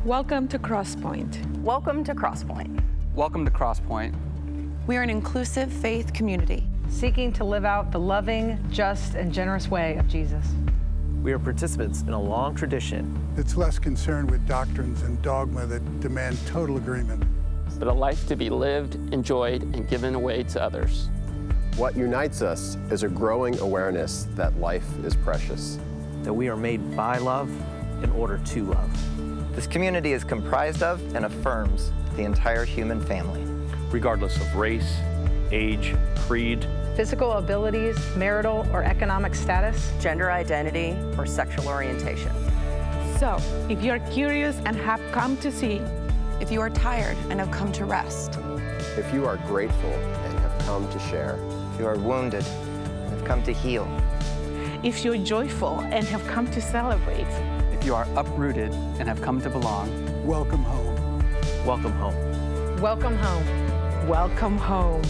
Welcome to Crosspointe. Welcome to Crosspointe. Welcome to Crosspointe. We are an inclusive faith community seeking to live out the loving, just, and generous way of Jesus. We are participants in a long tradition that's less concerned with doctrines and dogma that demand total agreement, but a life to be lived, enjoyed, and given away to others. What unites us is a growing awareness that life is precious. That we are made by love in order to love. This community is comprised of and affirms the entire human family. Regardless of race, age, creed, physical abilities, marital or economic status, gender identity, or sexual orientation. So, if you're curious and have come to see, if you are tired and have come to rest, if you are grateful and have come to share, if you are wounded and have come to heal, if you're joyful and have come to celebrate, if you are uprooted and have come to belong, welcome home. Welcome home. Welcome home. Welcome home.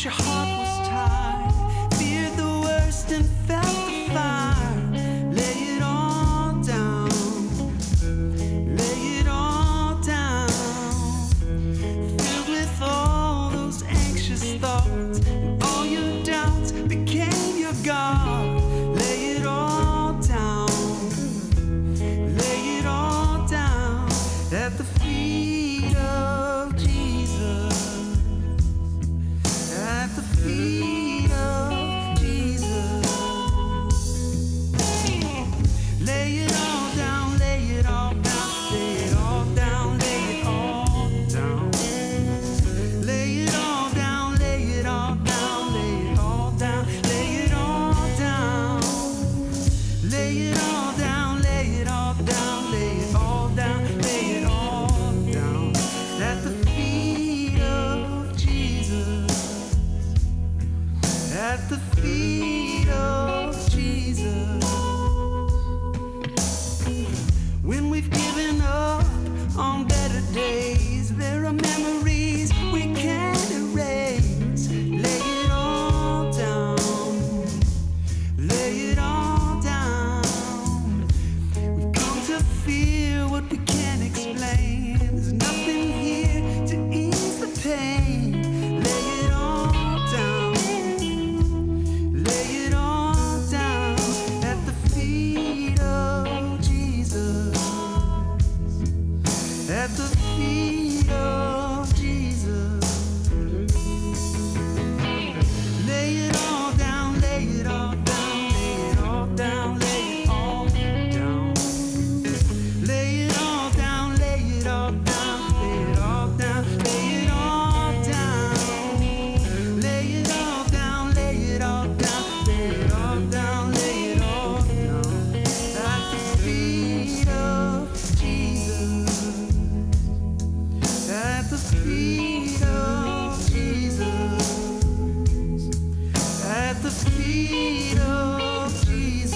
Your heart was tired, feared the worst and felt the fire. Lay it all down, lay it all down. Filled with all those anxious thoughts, and all your doubts became your God. Lay it all down, lay it all down at the feet of Jesus. At the feet of Jesus. Lay it all down, lay it all down, lay it all down, lay it all down. Lay it all down, lay it all down, lay it all down, lay it all down. Lay it all down, lay it all down, lay it all down, lay it all down. At the feet of Jesus. At the feet of Jesus. When we've given up on better days, there are memories we can't erase. Lay it all down, lay it all down. We've come to feel what we can't explain. There's nothing here to ease the pain. Lay it all down. Lay it all down at the feet of Jesus. At the feet of Jesus. Lay it all down, lay it all down, lay it all down, lay it all down. Lay it all down, lay it all down, lay it all down, lay it all down. Lay it all down, lay it all down, lay it all down, lay it all down. At the feet of Jesus. At the feet of Jesus. At the feet of Jesus.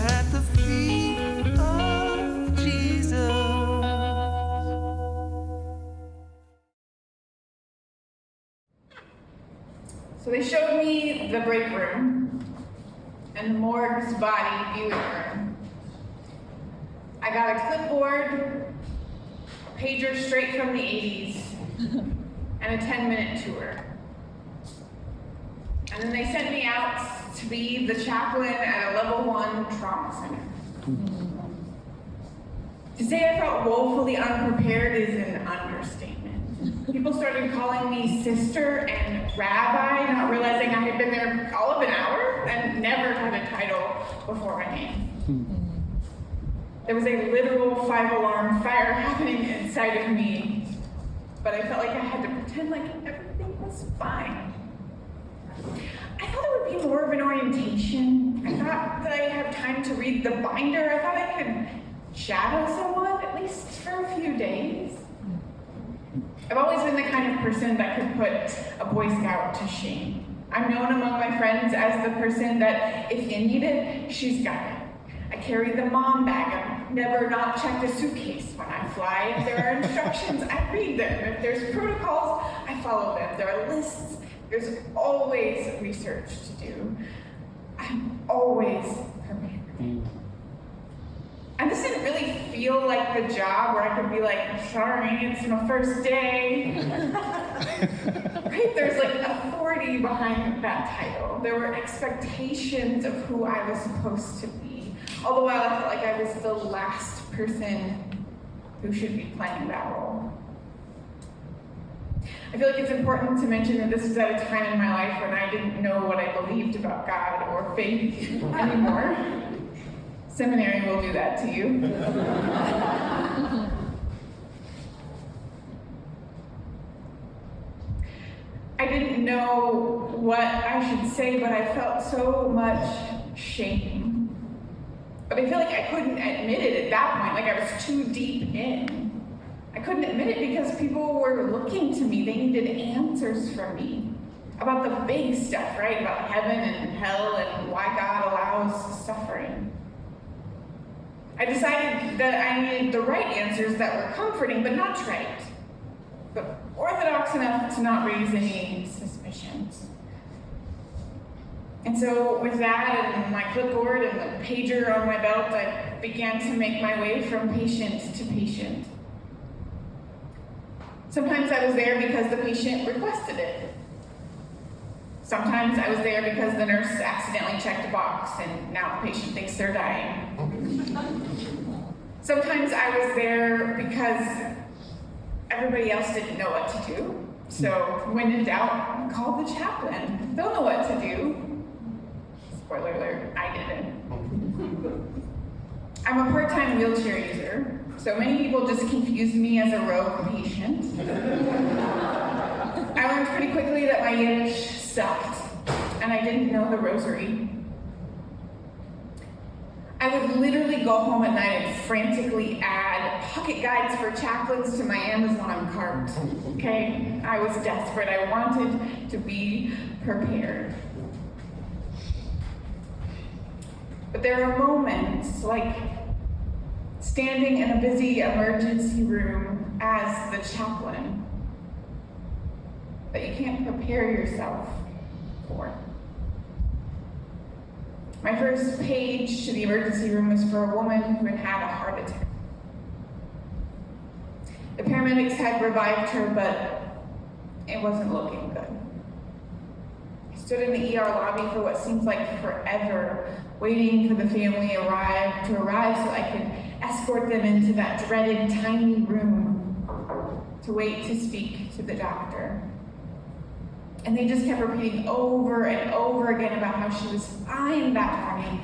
At the feet of Jesus. So they showed me the break room and the morgue's body viewing room. I got a clipboard, a pager straight from the 80s, and a 10-minute tour. And then they sent me out to be the chaplain at a level 1 trauma center. To say I felt woefully unprepared is an understatement. People started calling me sister and rabbi, not realizing I had been there all of an hour and never had a title before my name. There was a literal 5-alarm fire happening inside of me, but I felt like I had to pretend like everything was fine. I thought there would be more of an orientation. I thought that I'd have time to read the binder. I thought I could shadow someone, at least for a few days. I've always been the kind of person that could put a Boy Scout to shame. I'm known among my friends as the person that if you need it, she's got it. I carry the mom bag. I've never not checked a suitcase when I fly. If there are instructions, I read them. If there's protocols, I follow them. There are lists. There's always research to do. I'm always prepared. And this didn't really feel like the job where I could be like, sorry, it's my first day. Right? There's like authority behind that title. There were expectations of who I was supposed to be. All the while I felt like I was the last person who should be playing that role. I feel like it's important to mention that this was at a time in my life when I didn't know what I believed about God or faith anymore. Seminary will do that to you. I didn't know what I should say, but I felt so much shame. But I feel like I couldn't admit it at that point, like I was too deep in. I couldn't admit it because people were looking to me. They needed answers from me about the big stuff, right? About heaven and hell and why God allows suffering. I decided that I needed the right answers that were comforting but not trite, but orthodox enough to not raise any suspicions. And so with that and my clipboard and the pager on my belt, I began to make my way from patient to patient. Sometimes I was there because the patient requested it. Sometimes I was there because the nurse accidentally checked a box and now the patient thinks they're dying. Sometimes I was there because everybody else didn't know what to do. So when in doubt, call the chaplain. They'll know what to do. Spoiler alert, I didn't. I'm a part-time wheelchair user, so many people just confuse me as a rogue patient. I learned pretty quickly that my Yiddish sucked, and I didn't know the rosary. I would literally go home at night and frantically add pocket guides for chaplains to my Amazon cart, okay? I was desperate. I wanted to be prepared. But there are moments, like standing in a busy emergency room as the chaplain, that you can't prepare yourself for. My first page to the emergency room was for a woman who had had a heart attack. The paramedics had revived her, but it wasn't looking good. I stood in the ER lobby for what seemed like forever, waiting for the family to arrive so I could escort them into that dreaded tiny room to wait to speak to the doctor. And they just kept repeating over and over again about how she was fine that morning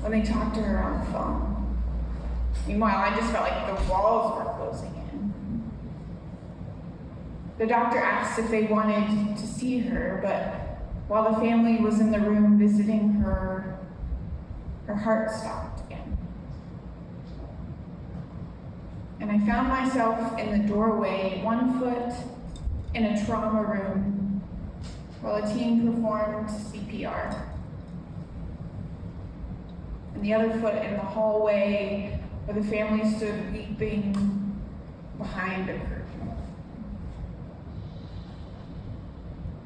when they talked to her on the phone. Meanwhile, I just felt like the walls were closing in. The doctor asked if they wanted to see her, but while the family was in the room visiting her, her heart stopped again. And I found myself in the doorway, one foot in a trauma room, while a team performed CPR. And the other foot in the hallway where the family stood weeping behind a curtain.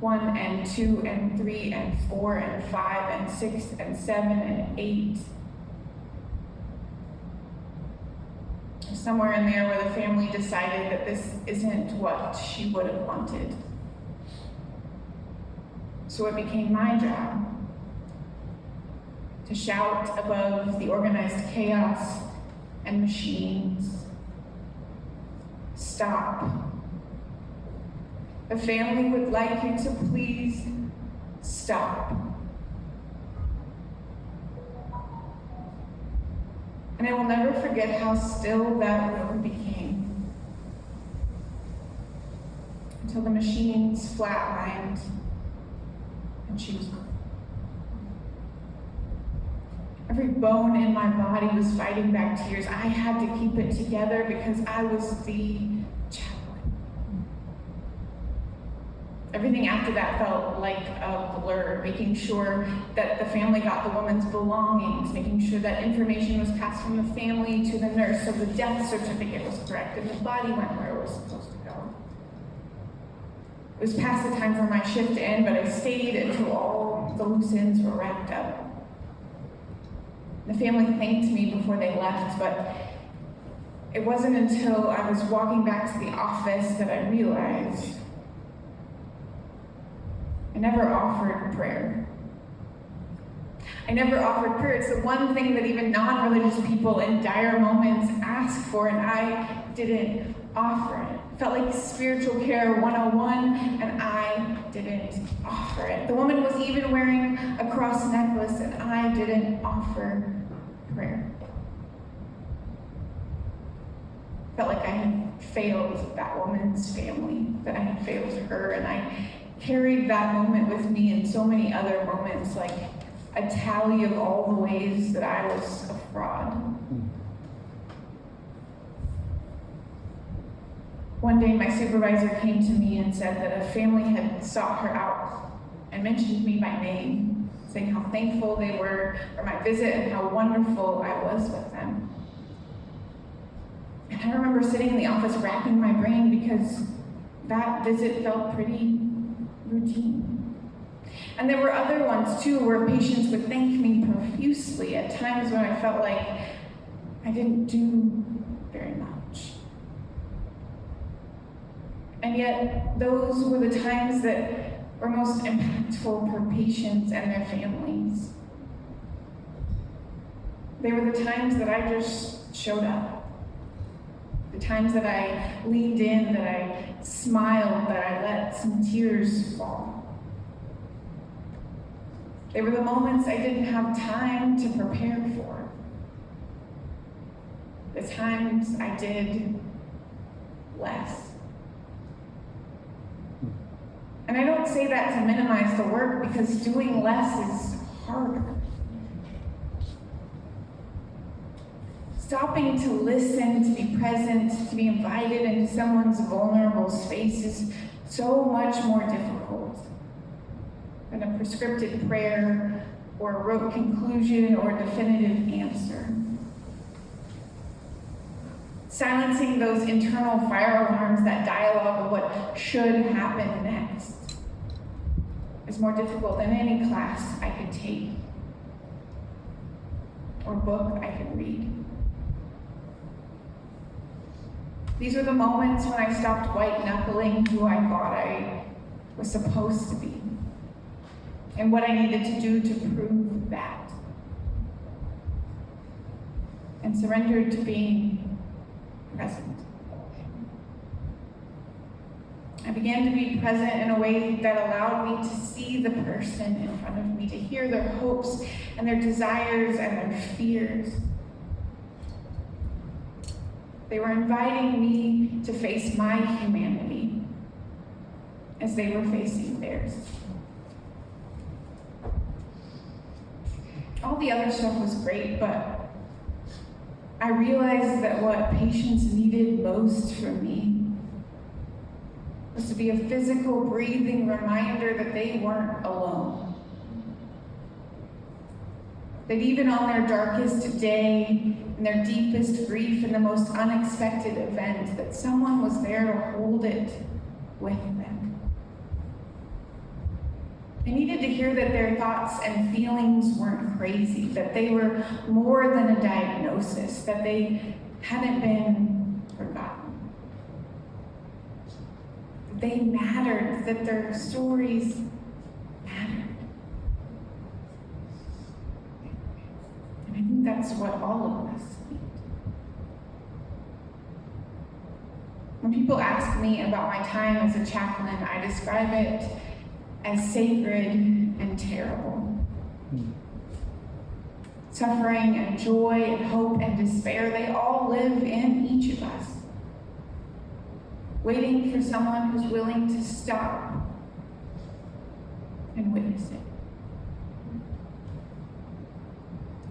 1 and 2 and 3 and 4 and 5 and 6 and 7 and 8. Somewhere in there where the family decided that this isn't what she would have wanted. So it became my job to shout above the organized chaos and machines. Stop. The family would like you to please stop. And I will never forget how still that room became until the machines flatlined and she was gone. Every bone in my body was fighting back tears. I had to keep it together because I was the chaplain. Everything after that felt like a blur, making sure that the family got the woman's belongings, making sure that information was passed from the family to the nurse so the death certificate was correct and the body went where it was supposed to go. It was past the time for my shift to end, but I stayed until all the loose ends were wrapped up. The family thanked me before they left, but it wasn't until I was walking back to the office that I realized I never offered prayer. I never offered prayer. It's the one thing that even non-religious people in dire moments ask for, and I didn't offer it. It felt like spiritual care 101, and I didn't offer it. The woman was even wearing a cross necklace, and I didn't offer prayer. Felt like I had failed that woman's family, that I had failed her, and I carried that moment with me in so many other moments, like a tally of all the ways that I was a fraud. One day my supervisor came to me and said that a family had sought her out and mentioned me by name, saying how thankful they were for my visit and how wonderful I was with them. And I remember sitting in the office racking my brain because that visit felt pretty routine. And there were other ones too where patients would thank me profusely at times when I felt like I didn't do very much. And yet those were the times that were most impactful for patients and their families. They were the times that I just showed up. The times that I leaned in, that I smiled, that I let some tears fall. They were the moments I didn't have time to prepare for. The times I did less. And I don't say that to minimize the work, because doing less is harder. Stopping to listen, to be present, to be invited into someone's vulnerable space is so much more difficult than a prescripted prayer or a rote conclusion or definitive answer. Silencing those internal fire alarms, that dialogue of what should happen next, is more difficult than any class I could take or book I could read. These were the moments when I stopped white-knuckling who I thought I was supposed to be and what I needed to do to prove that, and surrendered to being present. I began to be present in a way that allowed me to see the person in front of me, to hear their hopes and their desires and their fears. They were inviting me to face my humanity as they were facing theirs. All the other stuff was great, but I realized that what patients needed most from me was to be a physical, breathing reminder that they weren't alone. That even on their darkest day, in their deepest grief, in the most unexpected event, that someone was there to hold it with them. They needed to hear that their thoughts and feelings weren't crazy, that they were more than a diagnosis, that they hadn't been forgotten. That they mattered, that their stories mattered. that's what all of us need. When people ask me about my time as a chaplain, I describe it as sacred and terrible. Suffering and joy and hope and despair, they all live in each of us, waiting for someone who's willing to stop and witness it.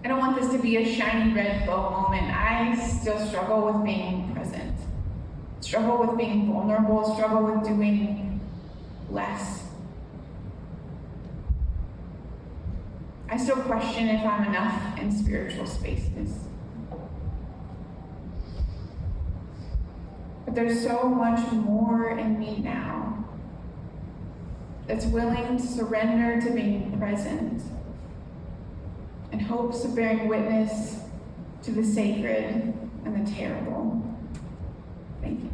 I don't want this to be a shiny red bow moment. I still struggle with being present, struggle with being vulnerable, struggle with doing less. I still question if I'm enough in spiritual spaces. But there's so much more in me now that's willing to surrender to being present in hopes of bearing witness to the sacred and the terrible. Thank you.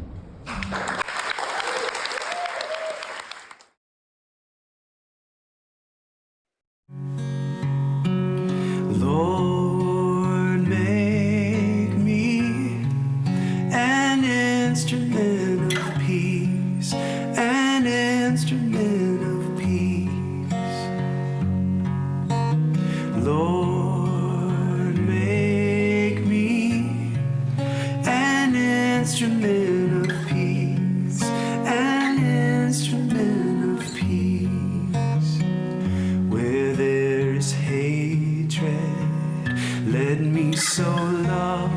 Lord, make me an instrument of peace, an instrument of peace. Lord, make me an instrument of peace, an instrument of peace. Where there is hatred, let me sow love.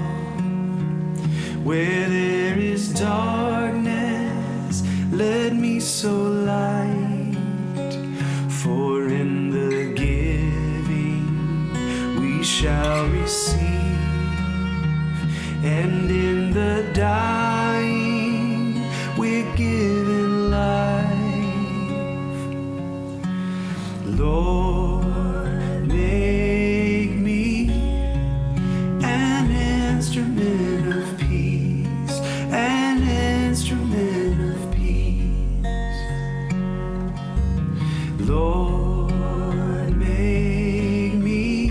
Where there is darkness, let me sow light. For in the giving we shall receive, and in the dying we're given life. Lord, make me an instrument of peace, an instrument of peace. Lord, make me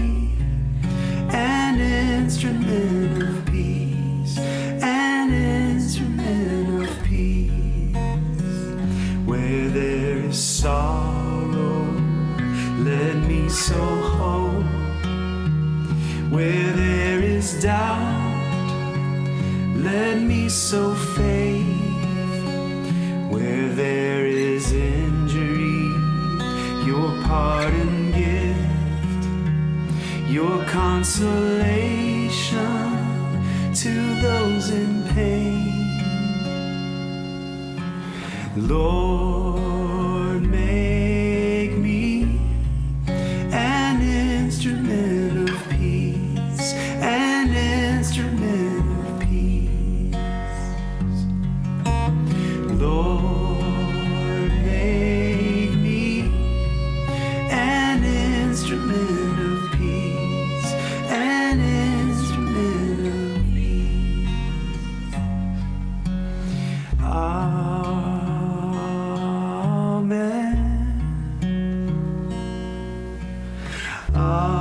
an instrument of peace, an instrument of peace. Where there is sorrow, let me sow hope. Where there is doubt, let me sow faith. Where there is injury, your pardon gift, your consolation to those in pain. Lord, make me an instrument of peace, an instrument of peace. Lord, make me an instrument of peace, an instrument of peace. Amen. Amen.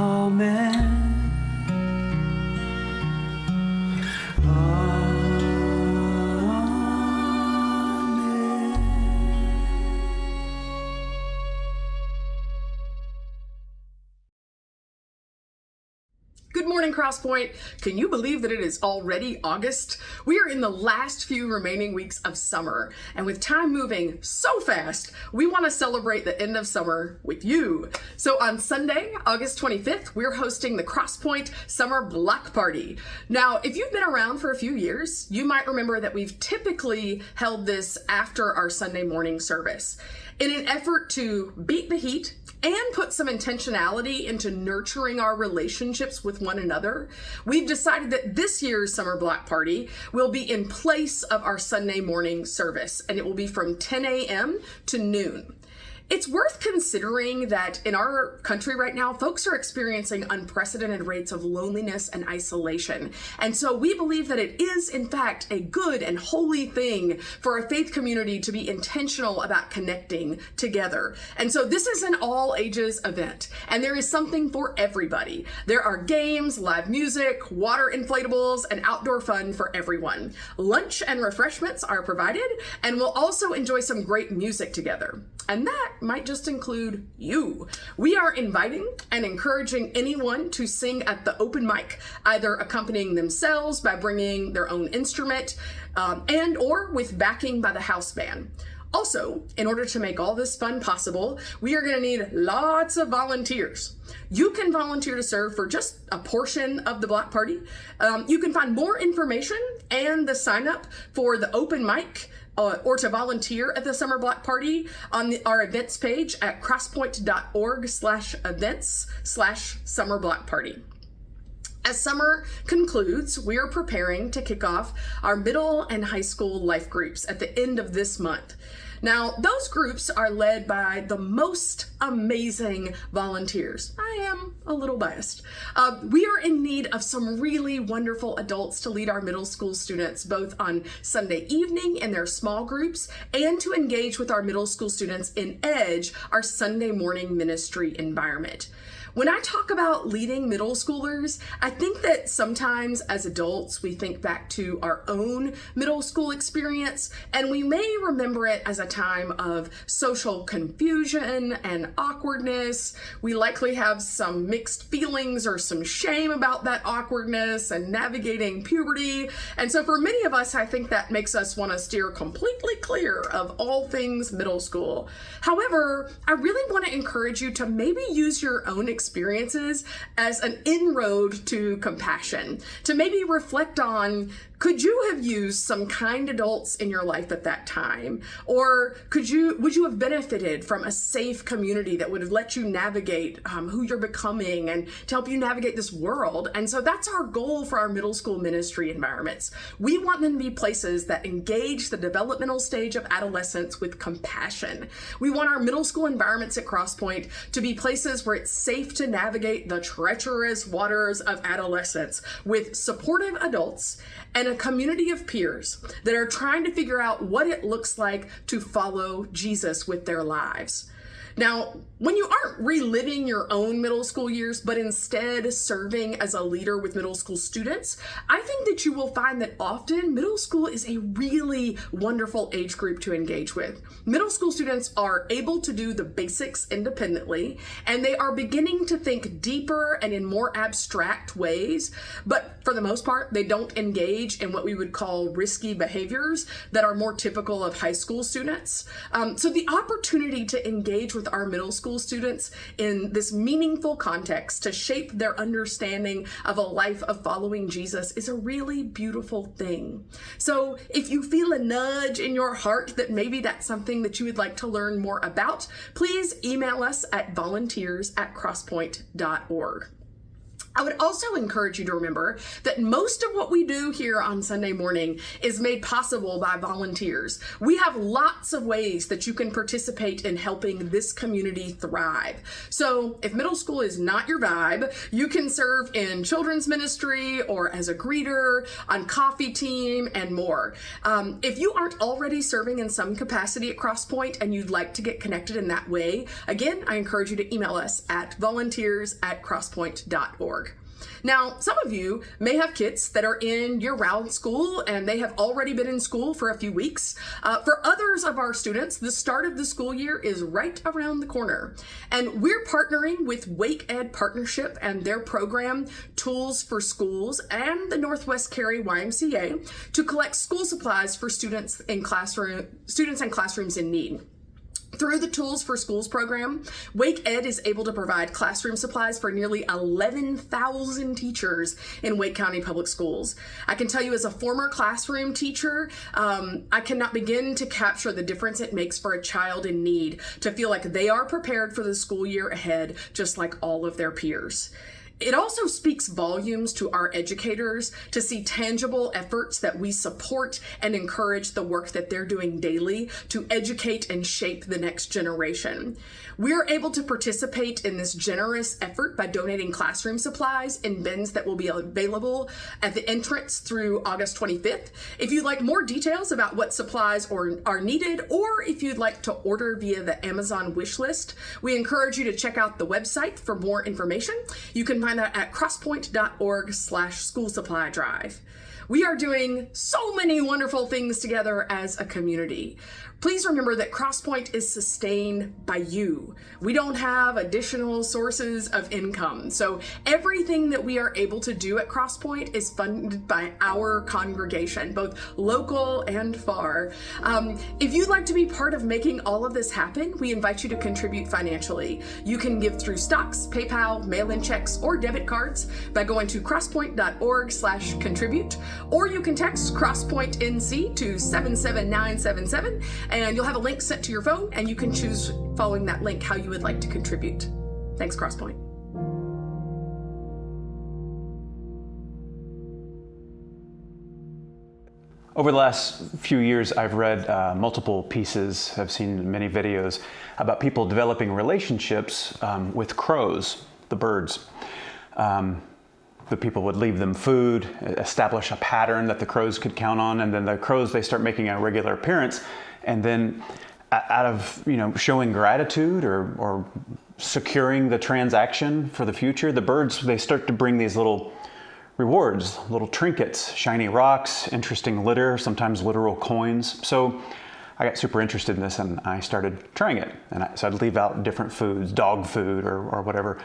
Amen. Good morning, Crosspointe. Can you believe that it is already August? We are in the last few remaining weeks of summer, and with time moving so fast, we want to celebrate the end of summer with you. So on Sunday, August 25th, we're hosting the Crosspointe Summer Block Party. Now, if you've been around for a few years, you might remember that we've typically held this after our Sunday morning service. In an effort to beat the heat and put some intentionality into nurturing our relationships with one another, we've decided that this year's Summer Block Party will be in place of our Sunday morning service, and it will be from 10 a.m. to noon. It's worth considering that in our country right now, folks are experiencing unprecedented rates of loneliness and isolation. And so we believe that it is, in fact, a good and holy thing for a faith community to be intentional about connecting together. And so this is an all ages event, and there is something for everybody. There are games, live music, water inflatables, and outdoor fun for everyone. Lunch and refreshments are provided, and we'll also enjoy some great music together. And that might just include you. We are inviting and encouraging anyone to sing at the open mic, either accompanying themselves by bringing their own instrument and or with backing by the house band. Also, in order to make all this fun possible, we are going to need lots of volunteers. You can volunteer to serve for just a portion of the block party. You can find more information and the sign up for the open mic or to volunteer at the summer block party on our events page at crosspoint.org/events/summer block party. As summer concludes, we are preparing to kick off our middle and high school life groups at the end of this month. Now, those groups are led by the most amazing volunteers. I am a little biased. We are in need of some really wonderful adults to lead our middle school students, both on Sunday evening in their small groups and to engage with our middle school students in EDGE, our Sunday morning ministry environment. When I talk about leading middle schoolers, I think that sometimes as adults, we think back to our own middle school experience, and we may remember it as a time of social confusion and awkwardness. We likely have some mixed feelings or some shame about that awkwardness and navigating puberty. And so for many of us, I think that makes us want to steer completely clear of all things middle school. However, I really want to encourage you to maybe use your own experiences as an inroad to compassion, to maybe reflect on, could you have used some kind adults in your life at that time? Or would you have benefited from a safe community that would have let you navigate who you're becoming and to help you navigate this world? And so that's our goal for our middle school ministry environments. We want them to be places that engage the developmental stage of adolescence with compassion. We want our middle school environments at Crosspointe to be places where it's safe to navigate the treacherous waters of adolescence with supportive adults and a community of peers that are trying to figure out what it looks like to follow Jesus with their lives. Now, when you aren't reliving your own middle school years, but instead serving as a leader with middle school students, I think that you will find that often middle school is a really wonderful age group to engage with. Middle school students are able to do the basics independently, and they are beginning to think deeper and in more abstract ways, but for the most part, they don't engage in what we would call risky behaviors that are more typical of high school students. So the opportunity to engage with our middle school students in this meaningful context to shape their understanding of a life of following Jesus is a really beautiful thing. So if you feel a nudge in your heart that maybe that's something that you would like to learn more about, please email us at volunteers@crosspoint.org. I would also encourage you to remember that most of what we do here on Sunday morning is made possible by volunteers. We have lots of ways that you can participate in helping this community thrive. So if middle school is not your vibe, you can serve in children's ministry or as a greeter, on coffee team, and more. If you aren't already serving in some capacity at Crosspointe and you'd like to get connected in that way, again, I encourage you to email us at volunteers@crosspoint.org. Now, some of you may have kids that are in year-round school and they have already been in school for a few weeks. For others of our students, the start of the school year is right around the corner. And we're partnering with Wake Ed Partnership and their program, Tools for Schools, and the Northwest Cary YMCA to collect school supplies for students and classrooms in need. Through the Tools for Schools program, Wake Ed is able to provide classroom supplies for nearly 11,000 teachers in Wake County Public Schools. I can tell you as a former classroom teacher, I cannot begin to capture the difference it makes for a child in need to feel like they are prepared for the school year ahead, just like all of their peers. It also speaks volumes to our educators to see tangible efforts that we support and encourage the work that they're doing daily to educate and shape the next generation. We're able to participate in this generous effort by donating classroom supplies in bins that will be available at the entrance through August 25th. If you'd like more details about what supplies are needed, or if you'd like to order via the Amazon wish list, we encourage you to check out the website for more information. You can find that at crosspoint.org/school supply drive. We are doing so many wonderful things together as a community. Please remember that Crosspointe is sustained by you. We don't have additional sources of income. So everything that we are able to do at Crosspointe is funded by our congregation, both local and far. If you'd like to be part of making all of this happen, we invite you to contribute financially. You can give through stocks, PayPal, mail-in checks, or debit cards by going to crosspoint.org/contribute, or you can text CrosspointeNC to 77977, and you'll have a link sent to your phone, and you can choose following that link how you would like to contribute. Thanks, Crosspointe. Over the last few years, I've read multiple pieces, I've seen many videos about people developing relationships with crows, the birds. The people would leave them food, establish a pattern that the crows could count on, and then the crows, they start making a regular appearance. And then out of showing gratitude or securing the transaction for the future, the birds, they start to bring these little rewards, little trinkets, shiny rocks, interesting litter, sometimes literal coins. So I got super interested in this and I started trying it. So I'd leave out different foods, dog food or whatever.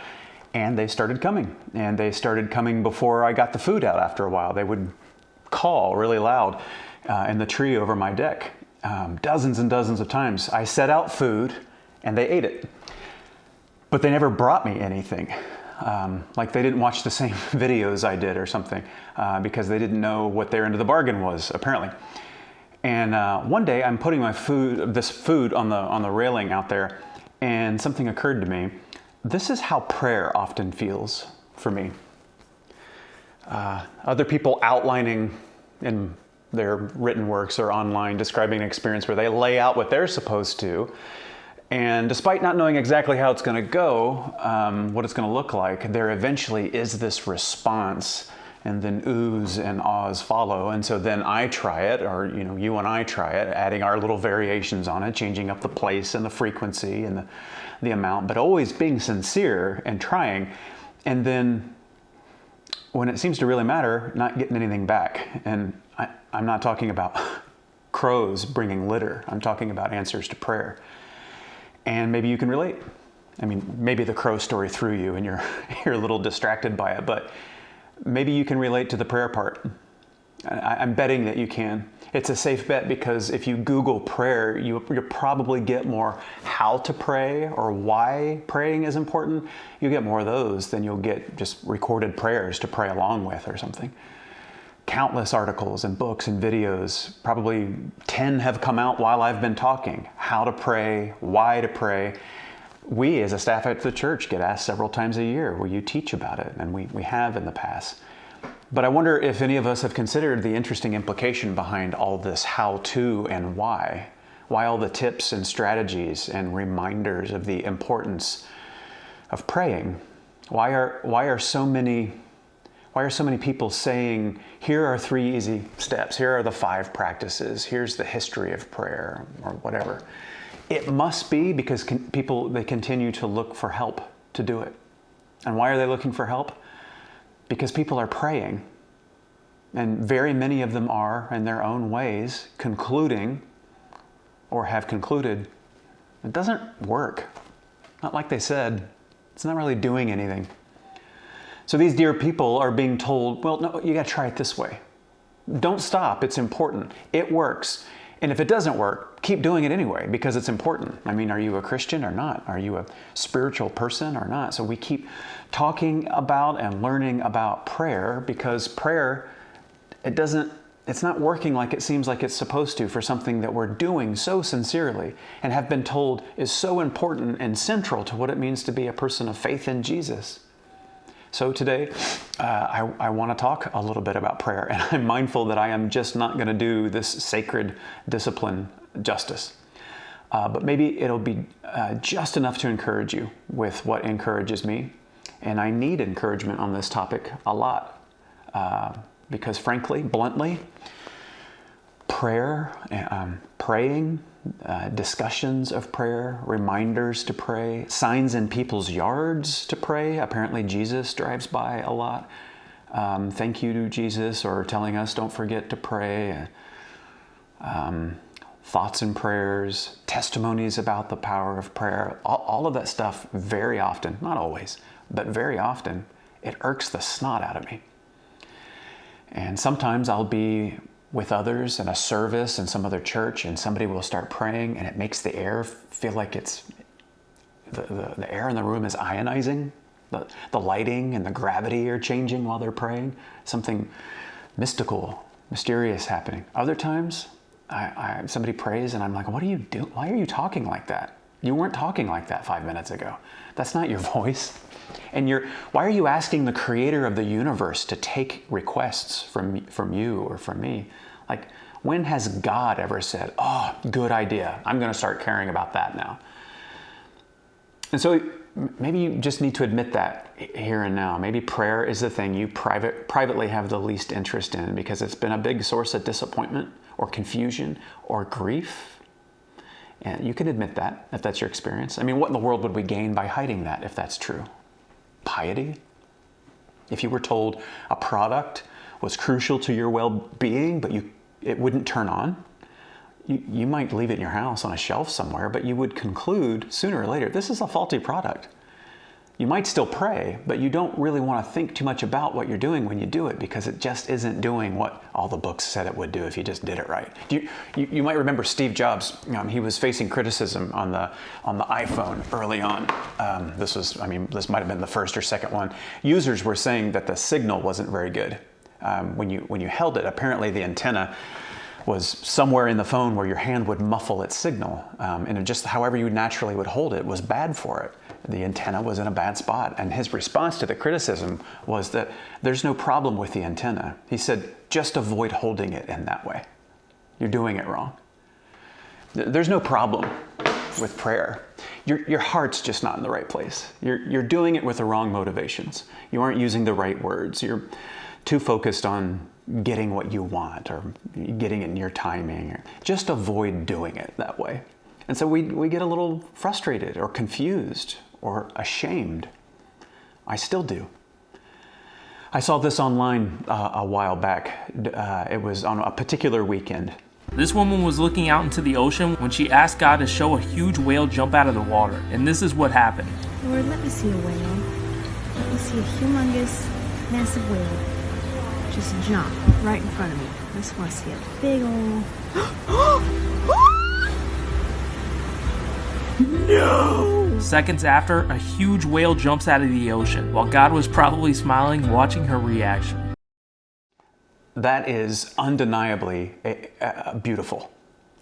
And they started coming. And they started coming before I got the food out after a while. They would call really loud in the tree over my deck. Dozens and dozens of times. I set out food and they ate it. But they never brought me anything. Like they didn't watch the same videos I did or something because they didn't know what their end of the bargain was, apparently. And one day I'm putting this food on the railing out there, and something occurred to me. This is how prayer often feels for me. Other people outlining in their written works or online describing an experience where they lay out what they're supposed to, and despite not knowing exactly how it's going to go, what it's going to look like, there eventually is this response, and then oohs and ahs follow. And so then I try it, or you and I try it, adding our little variations on it, changing up the place and the frequency and the amount, but always being sincere and trying. And then when it seems to really matter, not getting anything back. And I'm not talking about crows bringing litter. I'm talking about answers to prayer. And maybe you can relate. I mean, maybe the crow story threw you and you're a little distracted by it, but maybe you can relate to the prayer part. I'm betting that you can. It's a safe bet because if you Google prayer, you'll probably get more how to pray or why praying is important. You get more of those than you'll get just recorded prayers to pray along with or something. Countless articles and books and videos, probably 10 have come out while I've been talking. How to pray, why to pray. We as a staff at the church get asked several times a year, will you teach about it? And we have in the past. But I wonder if any of us have considered the interesting implication behind all this how to and why. Why all the tips and strategies and reminders of the importance of praying? Why are so many people saying, here are 3 easy steps, here are the 5 practices, here's the history of prayer, or whatever? It must be because they continue to look for help to do it. And why are they looking for help? Because people are praying. And very many of them are, in their own ways, concluding, or have concluded, it doesn't work. Not like they said. It's not really doing anything. So these dear people are being told, well, no, you got to try it this way. Don't stop. It's important. It works. And if it doesn't work, keep doing it anyway because it's important. I mean, are you a Christian or not? Are you a spiritual person or not? So we keep talking about and learning about prayer because prayer, it's not working like it seems like it's supposed to for something that we're doing so sincerely and have been told is so important and central to what it means to be a person of faith in Jesus. So today, I want to talk a little bit about prayer, and I'm mindful that I am just not going to do this sacred discipline justice. But maybe it'll be just enough to encourage you with what encourages me. And I need encouragement on this topic a lot because frankly, bluntly, prayer, praying, discussions of prayer, reminders to pray, signs in people's yards to pray. Apparently Jesus drives by a lot. Thank you to Jesus, or telling us don't forget to pray. Thoughts and prayers, testimonies about the power of prayer, all of that stuff very often, not always, but very often, it irks the snot out of me. And sometimes I'll be with others in a service in some other church and somebody will start praying and it makes the air feel like it's, the air in the room is ionizing. The lighting and the gravity are changing while they're praying. Something mystical, mysterious happening. Other times, somebody prays and I'm like, what are you doing? Why are you talking like that? You weren't talking like that 5 minutes ago. That's not your voice. And why are you asking the creator of the universe to take requests from you or from me? Like, when has God ever said, oh, good idea, I'm going to start caring about that now? And so maybe you just need to admit that here and now. Maybe prayer is the thing you privately have the least interest in because it's been a big source of disappointment or confusion or grief. And you can admit that if that's your experience. I mean, what in the world would we gain by hiding that if that's true? Piety? If you were told a product was crucial to your well-being, but it wouldn't turn on, you might leave it in your house on a shelf somewhere, but you would conclude sooner or later, this is a faulty product. You might still pray, but you don't really want to think too much about what you're doing when you do it because it just isn't doing what all the books said it would do if you just did it right. You might remember Steve Jobs. He was facing criticism on the iPhone early on. This might have been the first or second one. Users were saying that the signal wasn't very good. When you held it, apparently the antenna was somewhere in the phone where your hand would muffle its signal. And just however you naturally would hold it was bad for it. The antenna was in a bad spot. And his response to the criticism was that there's no problem with the antenna. He said, just avoid holding it in that way. You're doing it wrong. There's no problem with prayer. Your heart's just not in the right place. You're doing it with the wrong motivations. You aren't using the right words. You're too focused on getting what you want or getting it in your timing. Just avoid doing it that way. And so we get a little frustrated or confused or ashamed. I still do. I saw this online a while back. It was on a particular weekend. This woman was looking out into the ocean when she asked God to show a huge whale jump out of the water. And this is what happened. Lord, let me see a whale. Let me see a humongous, massive whale just jump right in front of me. I just want to see a big old... No! Seconds after, a huge whale jumps out of the ocean, while God was probably smiling, watching her reaction. That is undeniably beautiful.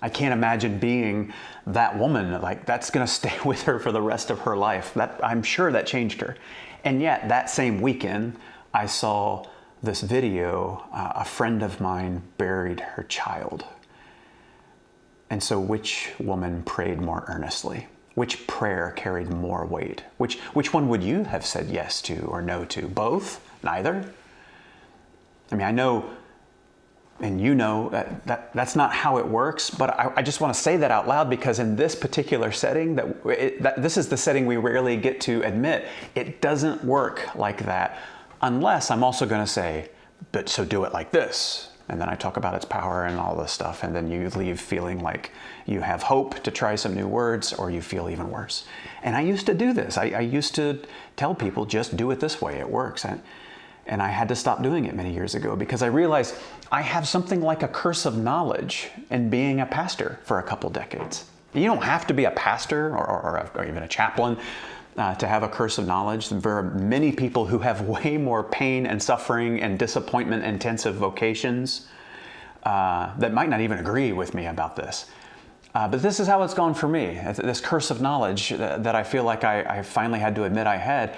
I can't imagine being that woman. Like, that's going to stay with her for the rest of her life. I'm sure that changed her. And yet, that same weekend, I saw this video. A friend of mine buried her child. And so which woman prayed more earnestly? Which prayer carried more weight? Which one would you have said yes to or no to? Both? Neither? I mean, I know, and you know, that's not how it works, but I just want to say that out loud because in this particular setting, this is the setting we rarely get to admit. It doesn't work like that unless I'm also going to say, but so do it like this. And then I talk about its power and all this stuff, and then you leave feeling like you have hope to try some new words, or you feel even worse. And I used to do this. I used to tell people, just do it this way, it works. And I had to stop doing it many years ago because I realized I have something like a curse of knowledge in being a pastor for a couple decades. You don't have to be a pastor or even a chaplain to have a curse of knowledge. There are many people who have way more pain and suffering and disappointment intensive vocations that might not even agree with me about this. But this is how it's gone for me. This curse of knowledge that I feel like I finally had to admit I had.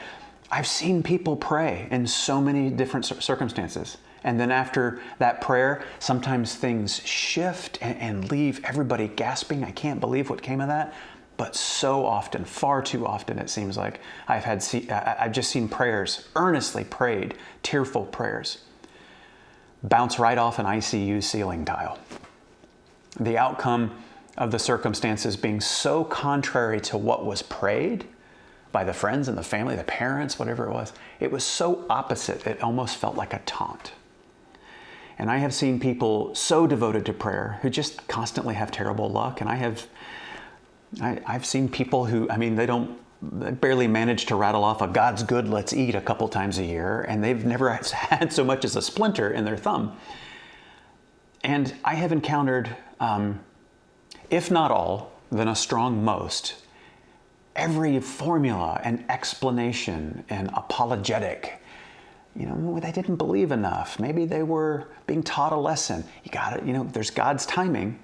I've seen people pray in so many different circumstances. And then after that prayer, sometimes things shift and leave everybody gasping. I can't believe what came of that. But so often, far too often, it seems like I've just seen prayers, earnestly prayed, tearful prayers, bounce right off an ICU ceiling tile. The outcome of the circumstances being so contrary to what was prayed by the friends and the family, the parents, whatever it was so opposite, it almost felt like a taunt. And I have seen people so devoted to prayer who just constantly have terrible luck. And I've seen people who, they barely manage to rattle off a God's good, let's eat a couple times a year, and they've never had so much as a splinter in their thumb. And I have encountered, if not all, then a strong most, every formula and explanation and apologetic. They didn't believe enough. Maybe they were being taught a lesson. You got it. There's God's timing,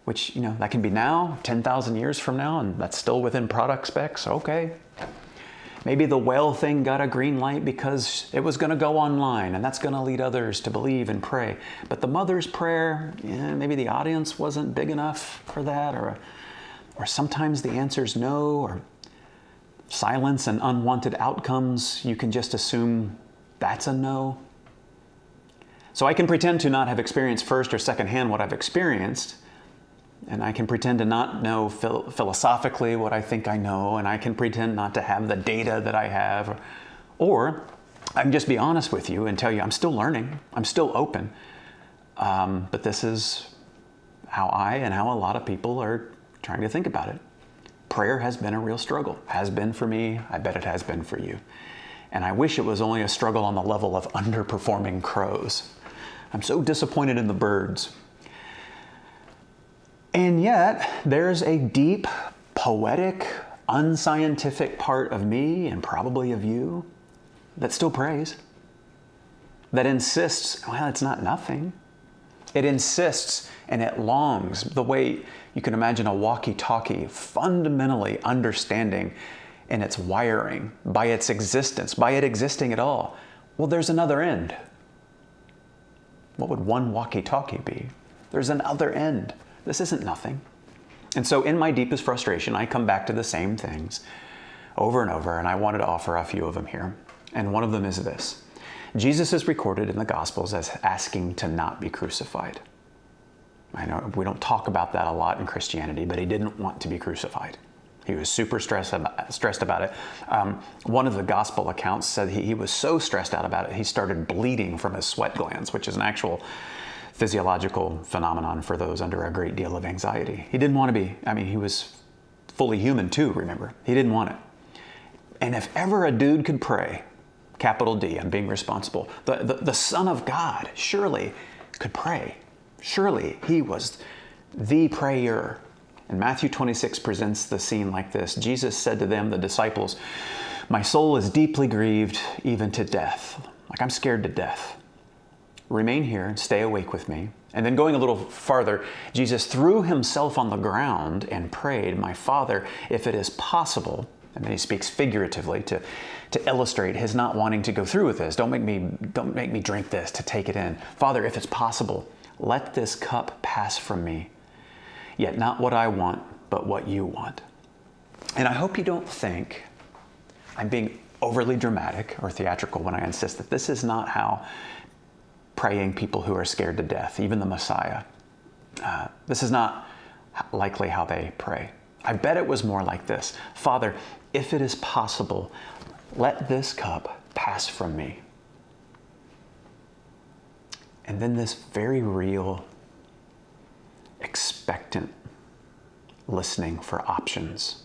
which, that can be now, 10,000 years from now, and that's still within product specs. Okay. Maybe the whale thing got a green light because it was going to go online, and that's going to lead others to believe and pray. But the mother's prayer, maybe the audience wasn't big enough for that, or sometimes the answer's no, or silence and unwanted outcomes, you can just assume that's a no. So I can pretend to not have experienced first or secondhand what I've experienced, and I can pretend to not know philosophically what I think I know, and I can pretend not to have the data that I have, or I can just be honest with you and tell you I'm still learning, I'm still open, but this is how I and how a lot of people are trying to think about it. Prayer has been a real struggle, has been for me, I bet it has been for you. And I wish it was only a struggle on the level of underperforming crows. I'm so disappointed in the birds. And yet, there's a deep, poetic, unscientific part of me, and probably of you, that still prays. That insists, well, it's not nothing. It insists and it longs, the way you can imagine a walkie-talkie fundamentally understanding in its wiring, by its existence, by it existing at all. Well, there's another end. What would one walkie-talkie be? There's another end. This isn't nothing. And so in my deepest frustration, I come back to the same things over and over, and I wanted to offer a few of them here. And one of them is this. Jesus is recorded in the Gospels as asking to not be crucified. I know we don't talk about that a lot in Christianity, but he didn't want to be crucified. He was super stressed about it. One of the gospel accounts said he was so stressed out about it, he started bleeding from his sweat glands, which is an actual physiological phenomenon for those under a great deal of anxiety. He didn't want to be, he was fully human too, remember? He didn't want it. And if ever a dude could pray, capital D, I'm being responsible, the Son of God surely could pray. Surely he was the prayer. And Matthew 26 presents the scene like this. Jesus said to them, the disciples, "My soul is deeply grieved, even to death." Like, I'm scared to death. Remain here and stay awake with me. And then going a little farther, Jesus threw himself on the ground and prayed, "My Father, if it is possible," and then he speaks figuratively to illustrate his not wanting to go through with this. Don't make me drink this to take it in. "Father, if it's possible, let this cup pass from me. Yet not what I want, but what you want." And I hope you don't think I'm being overly dramatic or theatrical when I insist that this is not how praying people who are scared to death, even the Messiah, this is not likely how they pray. I bet it was more like this. "Father, if it is possible, let this cup pass from me." And then this very real, expectant listening for options,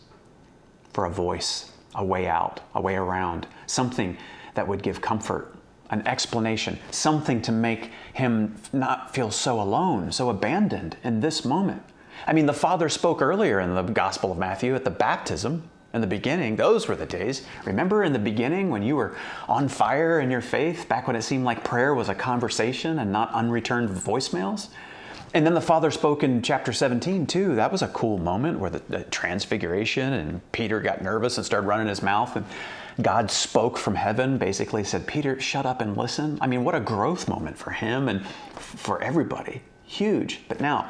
for a voice, a way out, a way around, something that would give comfort, an explanation, something to make him not feel so alone, so abandoned in this moment. The Father spoke earlier in the Gospel of Matthew at the baptism. In the beginning, those were the days. Remember in the beginning when you were on fire in your faith, back when it seemed like prayer was a conversation and not unreturned voicemails? And then the Father spoke in chapter 17 too. That was a cool moment where the transfiguration, and Peter got nervous and started running his mouth, and God spoke from heaven, basically said, Peter, shut up and listen. I mean, what a growth moment for him and for everybody. Huge. But now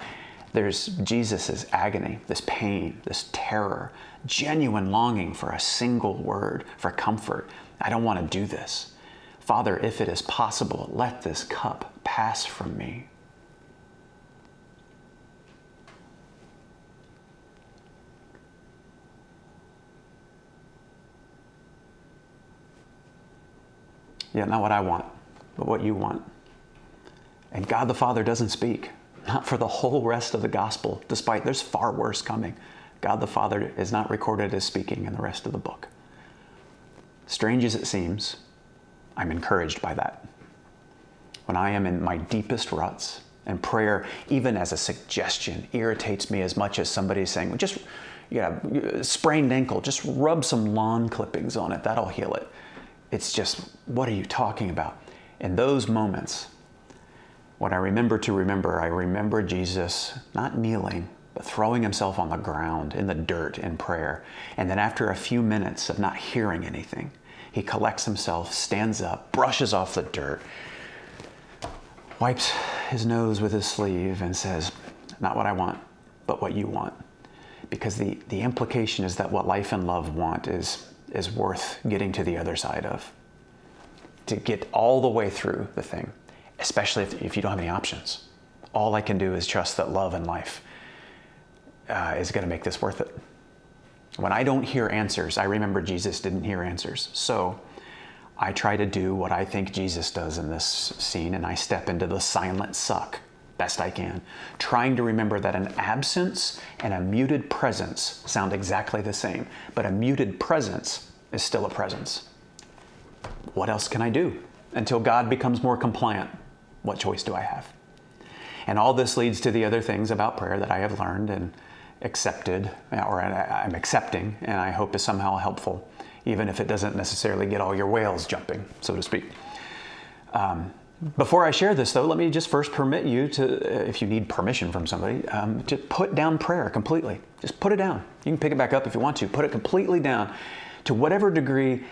there's Jesus' agony, this pain, this terror, genuine longing for a single word, for comfort. I don't want to do this. Father, if it is possible, let this cup pass from me. Yeah, not what I want, but what you want. And God the Father doesn't speak, not for the whole rest of the gospel, despite there's far worse coming. God the Father is not recorded as speaking in the rest of the book. Strange as it seems, I'm encouraged by that. When I am in my deepest ruts, and prayer, even as a suggestion, irritates me as much as somebody saying, well, just, sprained ankle, just rub some lawn clippings on it, that'll heal it. It's just, what are you talking about? In those moments, what I remember, I remember Jesus not kneeling, but throwing himself on the ground in the dirt in prayer. And then after a few minutes of not hearing anything, he collects himself, stands up, brushes off the dirt, wipes his nose with his sleeve and says, not what I want, but what you want. Because the implication is that what life and love want is worth getting to the other side of. To get all the way through the thing, especially if you don't have any options. All I can do is trust that love and life is going to make this worth it. When I don't hear answers, I remember Jesus didn't hear answers. So I try to do what I think Jesus does in this scene, and I step into the silent suck best I can, trying to remember that an absence and a muted presence sound exactly the same, but a muted presence is still a presence. What else can I do? Until God becomes more compliant, what choice do I have? And all this leads to the other things about prayer that I have learned and accepted, or I'm accepting, and I hope is somehow helpful, even if it doesn't necessarily get all your whales jumping, so to speak. Before I share this, though, let me just first permit you to, if you need permission from somebody, to put down prayer completely. Just put it down. You can pick it back up if you want to. Put it completely down to whatever degree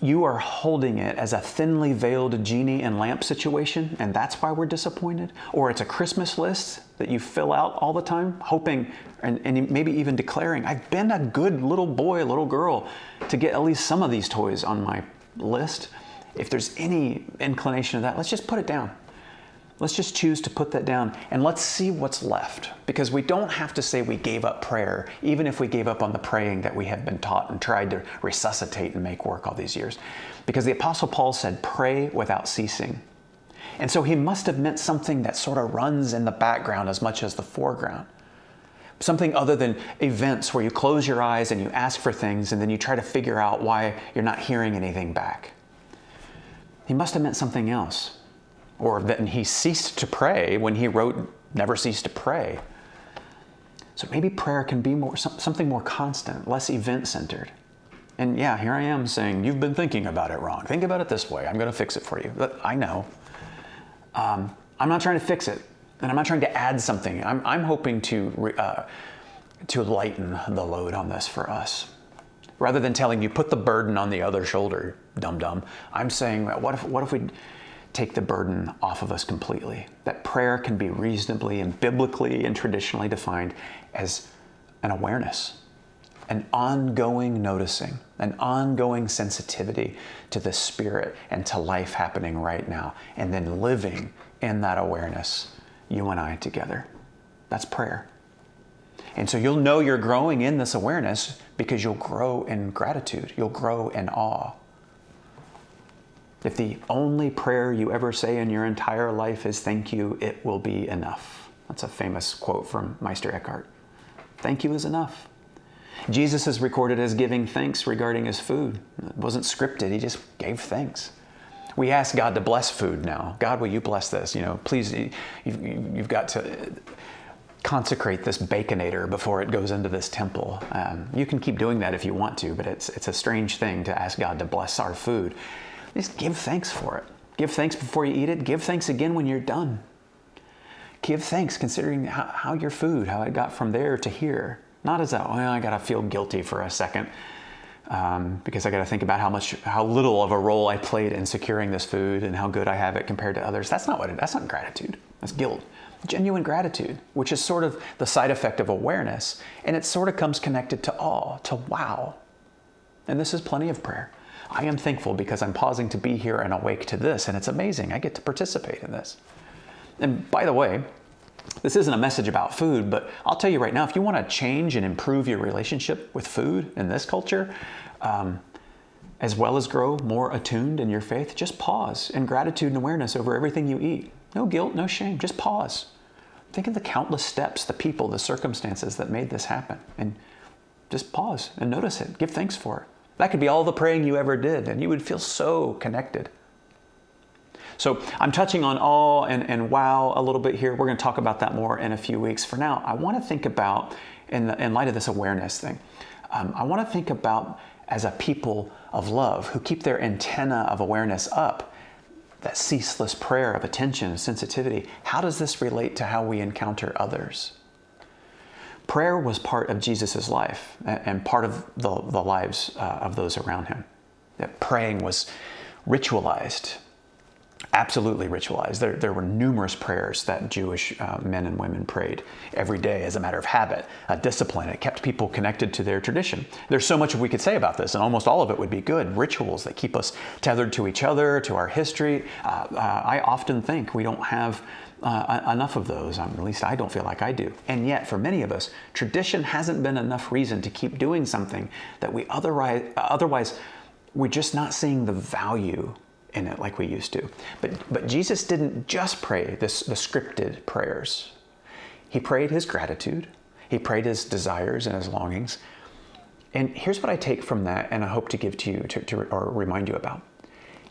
you are holding it as a thinly veiled genie and lamp situation, and that's why we're disappointed. Or it's a Christmas list that you fill out all the time, hoping and maybe even declaring, I've been a good little boy, little girl to get at least some of these toys on my list. If there's any inclination of that, let's just put it down. Let's just choose to put that down, and let's see what's left. Because we don't have to say we gave up prayer, even if we gave up on the praying that we have been taught and tried to resuscitate and make work all these years. Because the Apostle Paul said, pray without ceasing. And so he must have meant something that sort of runs in the background as much as the foreground. Something other than events where you close your eyes and you ask for things and then you try to figure out why you're not hearing anything back. He must have meant something else. Or that he ceased to pray when he wrote, never cease to pray. So maybe prayer can be something more constant, less event-centered. And yeah, here I am saying, you've been thinking about it wrong. Think about it this way. I'm going to fix it for you. But I know. I'm not trying to fix it. And I'm not trying to add something. I'm hoping to lighten the load on this for us. Rather than telling you, put the burden on the other shoulder, dum-dum, I'm saying, what if we take the burden off of us completely? That prayer can be reasonably and biblically and traditionally defined as an awareness, an ongoing noticing, an ongoing sensitivity to the Spirit and to life happening right now, and then living in that awareness, you and I together. That's prayer. And so you'll know you're growing in this awareness because you'll grow in gratitude. You'll grow in awe. If the only prayer you ever say in your entire life is thank you, it will be enough. That's a famous quote from Meister Eckhart. Thank you is enough. Jesus is recorded as giving thanks regarding his food. It wasn't scripted. He just gave thanks. We ask God to bless food now. God, will you bless this? Please, you've got to consecrate this Baconator before it goes into this temple. You can keep doing that if you want to, but it's a strange thing to ask God to bless our food. Just give thanks for it. Give thanks before you eat it. Give thanks again when you're done. Give thanks considering how your food, how it got from there to here. Not as I got to feel guilty for a second because I got to think about how little of a role I played in securing this food and how good I have it compared to others. That's not gratitude. That's guilt. Genuine gratitude, which is sort of the side effect of awareness, and it sort of comes connected to awe, to wow. And this is plenty of prayer. I am thankful because I'm pausing to be here and awake to this, and it's amazing. I get to participate in this. And by the way, this isn't a message about food, but I'll tell you right now, if you want to change and improve your relationship with food in this culture, as well as grow more attuned in your faith, just pause in gratitude and awareness over everything you eat. No guilt, no shame, just pause. Think of the countless steps, the people, the circumstances that made this happen, and just pause and notice it. Give thanks for it. That could be all the praying you ever did, and you would feel so connected. So I'm touching on awe and wow a little bit here. We're going to talk about that more in a few weeks. For now, I want to think about, in light of this awareness thing, I want to think about as a people of love who keep their antenna of awareness up, that ceaseless prayer of attention and sensitivity. How does this relate to how we encounter others? Prayer was part of Jesus' life and part of the lives of those around him. That praying was ritualized, absolutely ritualized. There were numerous prayers that Jewish men and women prayed every day as a matter of habit, a discipline. It kept people connected to their tradition. There's so much we could say about this, and almost all of it would be good. Rituals that keep us tethered to each other, to our history. I often think we don't have enough of those. At least I don't feel like I do. And yet, for many of us, tradition hasn't been enough reason to keep doing something that we otherwise we're just not seeing the value in it like we used to. But Jesus didn't just pray the scripted prayers. He prayed his gratitude. He prayed his desires and his longings. And here's what I take from that, and I hope to give to you or remind you about.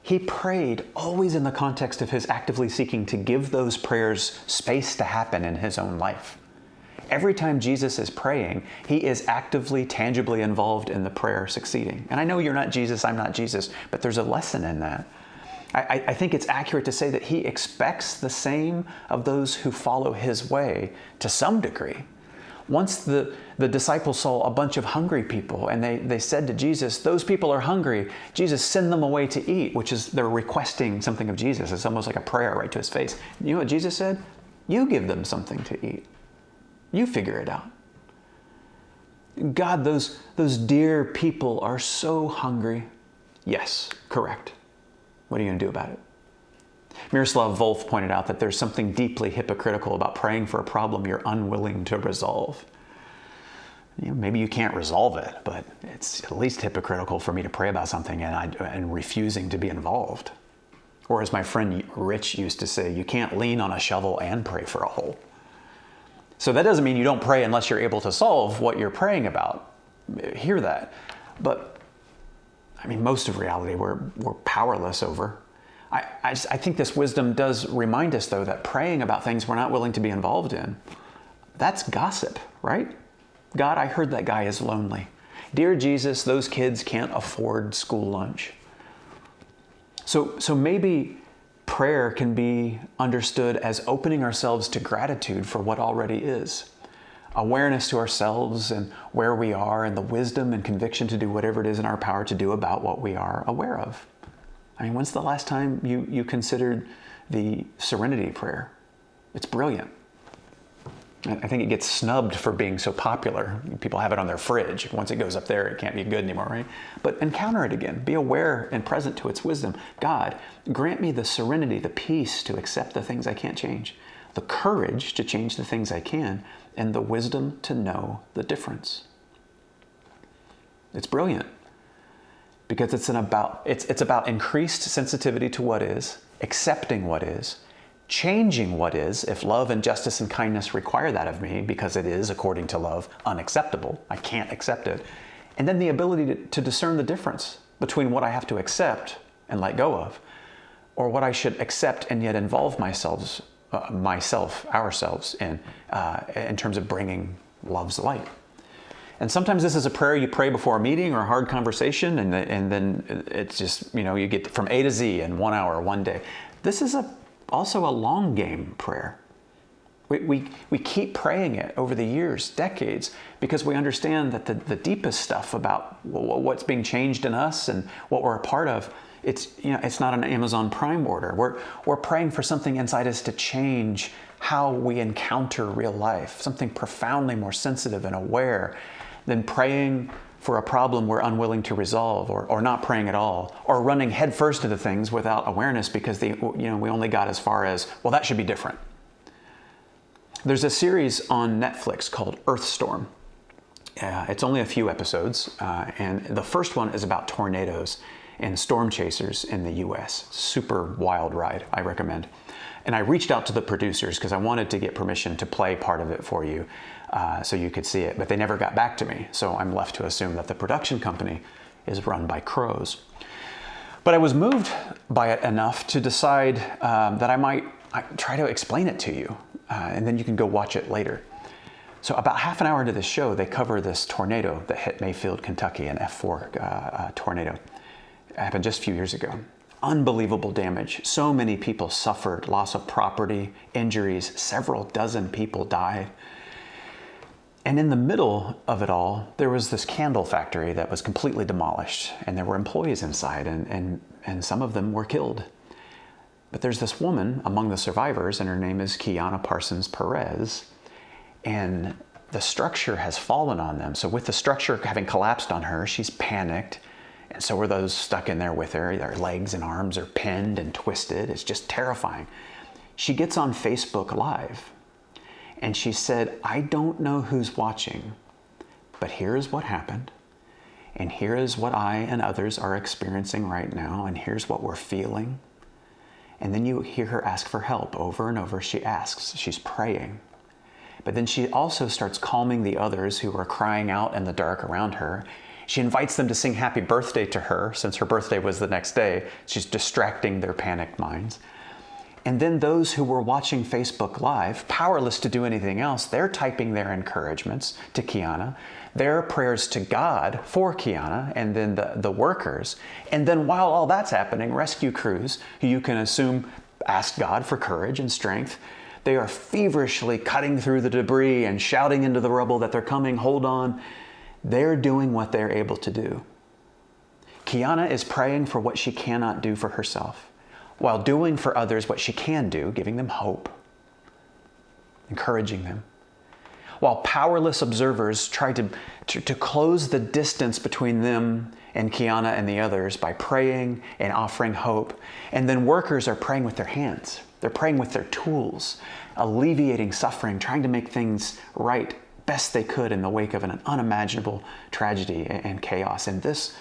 He prayed always in the context of his actively seeking to give those prayers space to happen in his own life. Every time Jesus is praying, he is actively, tangibly involved in the prayer succeeding. And I know you're not Jesus, I'm not Jesus, but there's a lesson in that. I think it's accurate to say that he expects the same of those who follow his way to some degree. Once the disciples saw a bunch of hungry people and they said to Jesus, those people are hungry. Jesus, send them away to eat, which is they're requesting something of Jesus. It's almost like a prayer right to his face. You know what Jesus said? You give them something to eat. You figure it out. God, those dear people are so hungry. Yes, correct. What are you going to do about it? Miroslav Volf pointed out that there's something deeply hypocritical about praying for a problem you're unwilling to resolve. Maybe you can't resolve it, but it's at least hypocritical for me to pray about something and refusing to be involved. Or as my friend Rich used to say, you can't lean on a shovel and pray for a hole. So that doesn't mean you don't pray unless you're able to solve what you're praying about. Hear that. But most of reality we're powerless over. I think this wisdom does remind us, though, that praying about things we're not willing to be involved in, that's gossip, right? God, I heard that guy is lonely. Dear Jesus, those kids can't afford school lunch. So maybe prayer can be understood as opening ourselves to gratitude for what already is. Awareness to ourselves and where we are, and the wisdom and conviction to do whatever it is in our power to do about what we are aware of. When's the last time you considered the serenity prayer? It's brilliant. I think it gets snubbed for being so popular. People have it on their fridge. Once it goes up there, it can't be good anymore, right? But encounter it again. Be aware and present to its wisdom. God, grant me the serenity, the peace to accept the things I can't change, the courage to change the things I can, and the wisdom to know the difference. It's brilliant because it's about increased sensitivity to what is, accepting what is, changing what is if love and justice and kindness require that of me because it is, according to love, unacceptable. I can't accept it. And then the ability to discern the difference between what I have to accept and let go of, or what I should accept and yet involve ourselves in terms of bringing love's light. And sometimes this is a prayer you pray before a meeting or a hard conversation, and then it's just, you get from A to Z in 1 hour, one day. This is also a long game prayer. We keep praying it over the years, decades, because we understand that the deepest stuff about what's being changed in us and what we're a part of, it's not an Amazon Prime order. We're praying for something inside us to change how we encounter real life, something profoundly more sensitive and aware than praying for a problem we're unwilling to resolve, or not praying at all, or running headfirst into things without awareness because we only got as far as, well, that should be different. There's a series on Netflix called Earthstorm. It's only a few episodes, and the first one is about tornadoes and storm chasers in the US. Super wild ride, I recommend. And I reached out to the producers because I wanted to get permission to play part of it for you so you could see it, but they never got back to me. So I'm left to assume that the production company is run by crows. But I was moved by it enough to decide that I might try to explain it to you, and then you can go watch it later. So about half an hour into the show, they cover this tornado that hit Mayfield, Kentucky, an F4 tornado. It happened just a few years ago. Unbelievable damage. So many people suffered, loss of property, injuries, several dozen people died. And in the middle of it all, there was this candle factory that was completely demolished, and there were employees inside, and some of them were killed. But there's this woman among the survivors, and her name is Kiana Parsons Perez, and the structure has fallen on them. So with the structure having collapsed on her, she's panicked, and so are those stuck in there with her. Their legs and arms are pinned and twisted. It's just terrifying. She gets on Facebook Live, and she said, I don't know who's watching, but here is what happened, and here is what I and others are experiencing right now, and here's what we're feeling. And then you hear her ask for help over and over. She asks, she's praying. But then she also starts calming the others who are crying out in the dark around her. She invites them to sing happy birthday to her, since her birthday was the next day. She's distracting their panicked minds. And then those who were watching Facebook Live, powerless to do anything else, they're typing their encouragements to Kiana, their prayers to God for Kiana, and then the workers. And then while all that's happening, rescue crews, who you can assume asked God for courage and strength, they are feverishly cutting through the debris and shouting into the rubble that they're coming, hold on. They're doing what they're able to do. Kiana is praying for what she cannot do for herself, while doing for others what she can do, giving them hope, encouraging them. While powerless observers try to close the distance between them and Kiana and the others by praying and offering hope. And then workers are praying with their hands. They're praying with their tools, alleviating suffering, trying to make things right best they could in the wake of an unimaginable tragedy and chaos. And this,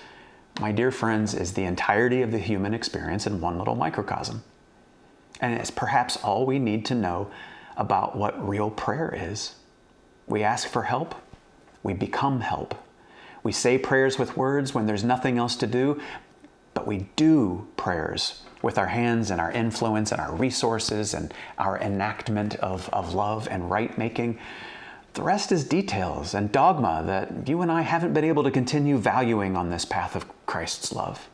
my dear friends, is the entirety of the human experience in one little microcosm. And it's perhaps all we need to know about what real prayer is. We ask for help, we become help. We say prayers with words when there's nothing else to do, but we do prayers with our hands and our influence and our resources and our enactment of love and right making. The rest is details and dogma that you and I haven't been able to continue valuing on this path of Christ's love.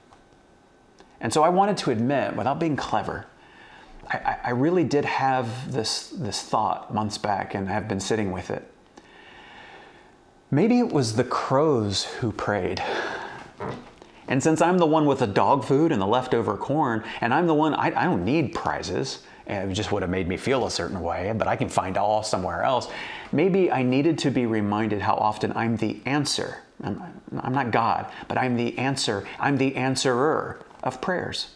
And so I wanted to admit, without being clever, I really did have this thought months back and have been sitting with it. Maybe it was the crows who prayed. And since I'm the one with the dog food and the leftover corn, and I'm the one, I don't need prizes, and it just would have made me feel a certain way, but I can find all somewhere else. Maybe I needed to be reminded how often I'm the answer. I'm not God, but I'm the answer. I'm the answerer of prayers.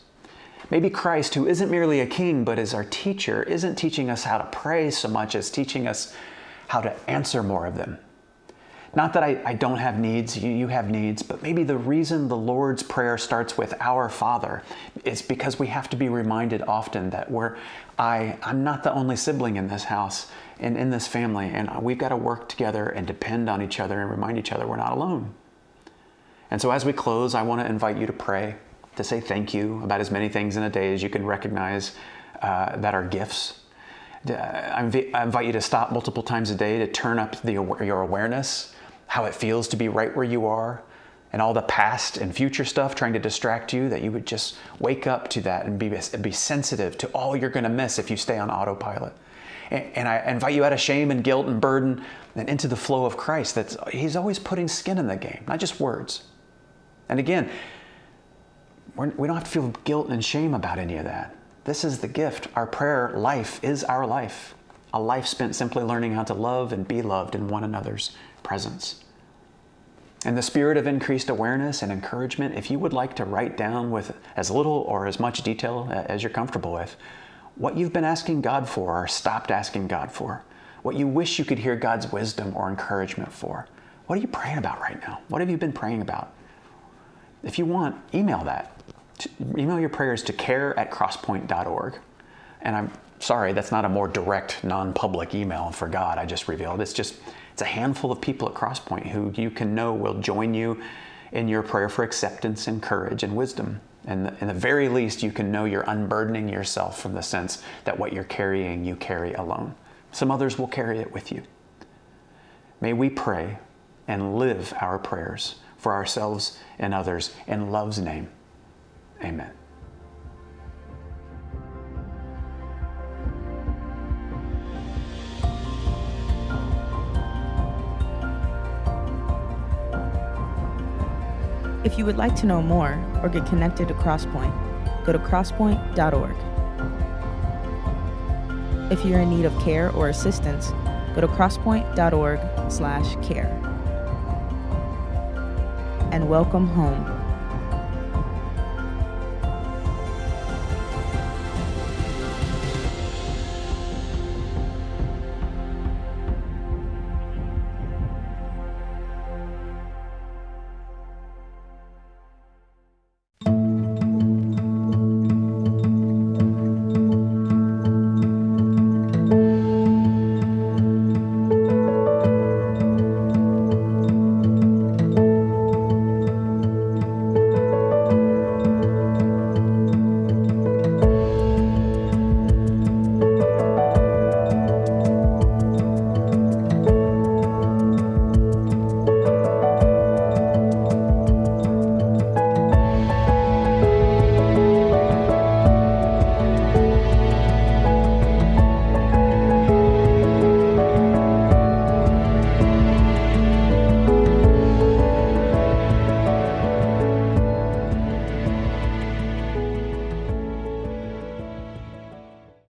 Maybe Christ, who isn't merely a king, but is our teacher, isn't teaching us how to pray so much as teaching us how to answer more of them. Not that I don't have needs, you have needs, but maybe the reason the Lord's Prayer starts with Our Father is because we have to be reminded often that I'm not the only sibling in this house and in this family, and we've got to work together and depend on each other and remind each other we're not alone. And so as we close, I want to invite you to pray, to say thank you about as many things in a day as you can recognize that are gifts. I invite you to stop multiple times a day to turn up your awareness, how it feels to be right where you are, and all the past and future stuff trying to distract you, that you would just wake up to that and be sensitive to all you're going to miss if you stay on autopilot. And I invite you out of shame and guilt and burden and into the flow of Christ. He's always putting skin in the game, not just words. And again, we don't have to feel guilt and shame about any of that. This is the gift. Our prayer life is our life. A life spent simply learning how to love and be loved in one another's presence. In the spirit of increased awareness and encouragement, if you would like to write down with as little or as much detail as you're comfortable with, what you've been asking God for or stopped asking God for, what you wish you could hear God's wisdom or encouragement for, what are you praying about right now? What have you been praying about? If you want, email that. Email your prayers to care@crosspoint.org. And I'm sorry, that's not a more direct, non-public email for God I just revealed. It's a handful of people at Crosspointe who you can know will join you in your prayer for acceptance and courage and wisdom. And in the very least, you can know you're unburdening yourself from the sense that what you're carrying, you carry alone. Some others will carry it with you. May we pray and live our prayers for ourselves and others in love's name. Amen. If you would like to know more or get connected to Crosspointe, go to crosspoint.org. If you're in need of care or assistance, go to crosspoint.org/care. And welcome home.